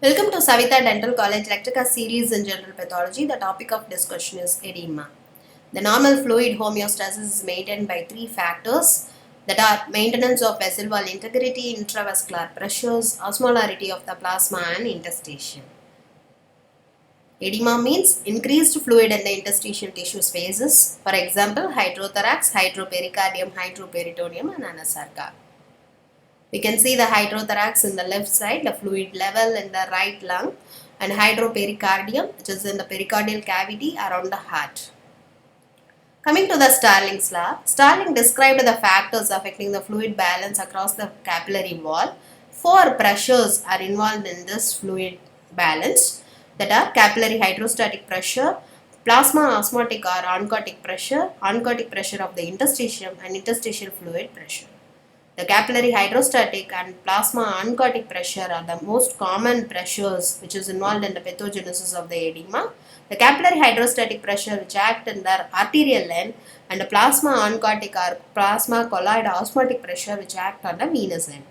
Welcome to Savita Dental College Lecture series in General Pathology. The topic of discussion is edema. The normal fluid homeostasis is maintained by three factors that are maintenance of vessel wall integrity, intravascular pressures, osmolarity of the plasma and interstitium. Edema means increased fluid in the interstitial tissue spaces. For example, hydrothorax, hydropericardium, hydroperitoneum and anasarca. We can see the hydrothorax in the left side, the fluid level in the right lung, and hydropericardium, which is in the pericardial cavity around the heart. Coming to the Starling's law, Starling described the factors affecting the fluid balance across the capillary wall. Four pressures are involved in this fluid balance, that are capillary hydrostatic pressure, plasma osmotic or oncotic pressure of the interstitium, and interstitial fluid pressure. The capillary hydrostatic and plasma oncotic pressure are the most common pressures which is involved in the pathogenesis of the edema. The capillary hydrostatic pressure which act in the arterial end, and the plasma oncotic or plasma colloid osmotic pressure which act on the venous end.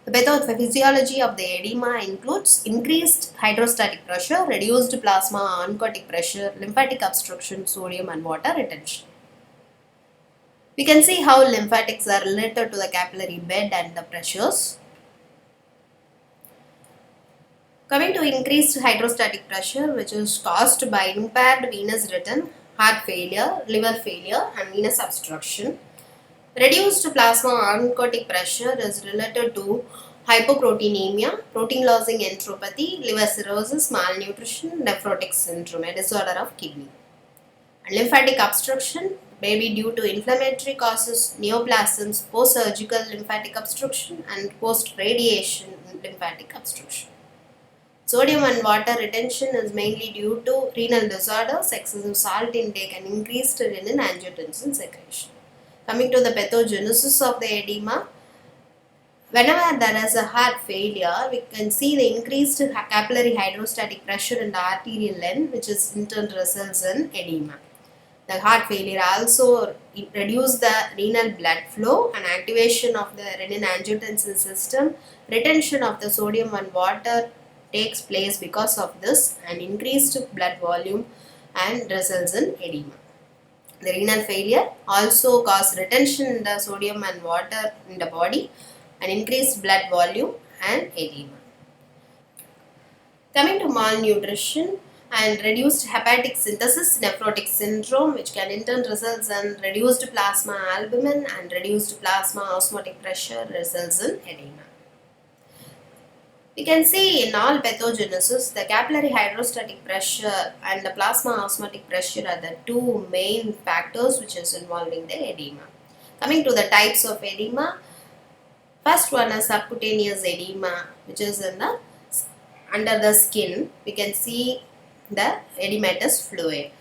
The pathophysiology of the edema includes increased hydrostatic pressure, reduced plasma oncotic pressure, lymphatic obstruction, sodium and water retention. We can see how lymphatics are related to the capillary bed and the pressures. Coming to increased hydrostatic pressure, which is caused by impaired venous rhythm, heart failure, liver failure and venous obstruction. Reduced plasma oncotic pressure is related to hypoproteinemia, protein losing enteropathy, liver cirrhosis, malnutrition, nephrotic syndrome, a disorder of kidney. And lymphatic obstruction may be due to inflammatory causes, neoplasms, post-surgical lymphatic obstruction and post-radiation lymphatic obstruction. Sodium and water retention is mainly due to renal disorders, excessive salt intake and increased renin angiotensin secretion. Coming to the pathogenesis of the edema, whenever there is a heart failure, we can see the increased capillary hydrostatic pressure in the arterial end, which is in turn results in edema. The heart failure also reduce the renal blood flow and activation of the renin angiotensin system. Retention of the sodium and water takes place because of this, and increased blood volume and results in edema. The renal failure also causes retention in the sodium and water in the body and increased blood volume and edema. Coming to malnutrition and reduced hepatic synthesis, nephrotic syndrome, which can in turn result in reduced plasma albumin and reduced plasma osmotic pressure results in edema. We can see in all pathogenesis, the capillary hydrostatic pressure and the plasma osmotic pressure are the two main factors which is involving the edema. Coming to the types of edema, first one is subcutaneous edema, which is in the under the skin. We can see the edematous fluid.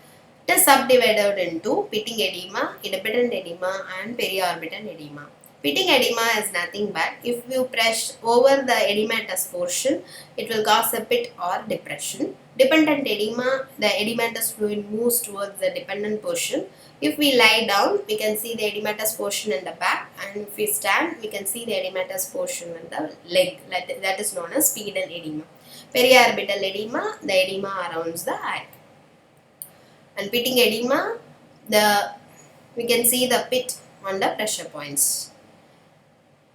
It is subdivided into pitting edema, independent edema and periorbital edema. Pitting edema is nothing but if you press over the edematous portion, it will cause a pit or depression. Dependent edema, the edematous fluid moves towards the dependent portion. If we lie down, we can see the edematous portion in the back, and if we stand, we can see the edematous portion in the leg. That is known as pedal edema. Periorbital edema, the edema around the eye. And pitting edema, we can see the pit on the pressure points.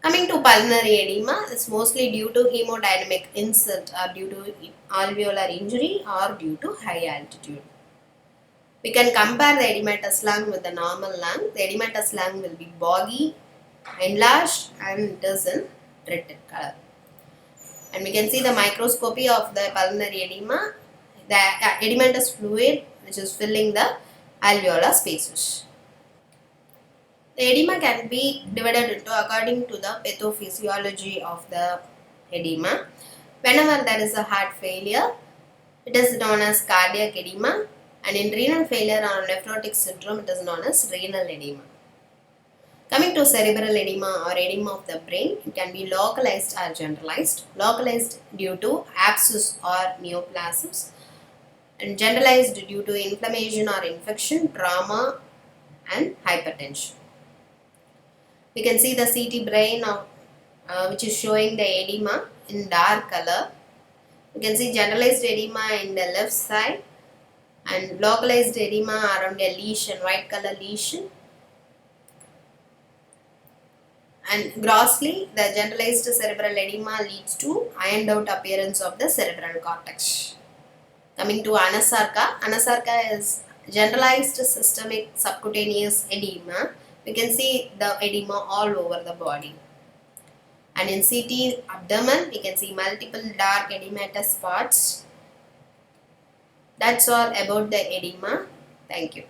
Coming to pulmonary edema, it's mostly due to hemodynamic insult or due to alveolar injury or due to high altitude. We can compare the edematous lung with the normal lung. The edematous lung will be boggy, enlarged and it is in red color. And we can see the microscopy of the pulmonary edema, the edematous fluid which is filling the alveolar spaces. The edema can be divided into according to the pathophysiology of the edema. Whenever there is a heart failure, it is known as cardiac edema, and in renal failure or nephrotic syndrome, it is known as renal edema. Coming to cerebral edema or edema of the brain, it can be localized or generalized. Localized due to abscess or neoplasms, and generalized due to inflammation or infection, trauma and hypertension. We can see the CT brain which is showing the edema in dark color. You can see generalized edema in the left side and localized edema around a lesion, white color lesion. And grossly, the generalized cerebral edema leads to ironed out appearance of the cerebral cortex. Coming to anasarca, anasarca is generalized systemic subcutaneous edema. We can see the edema all over the body. And in CT abdomen, we can see multiple dark edematous spots. That's all about the edema. Thank you.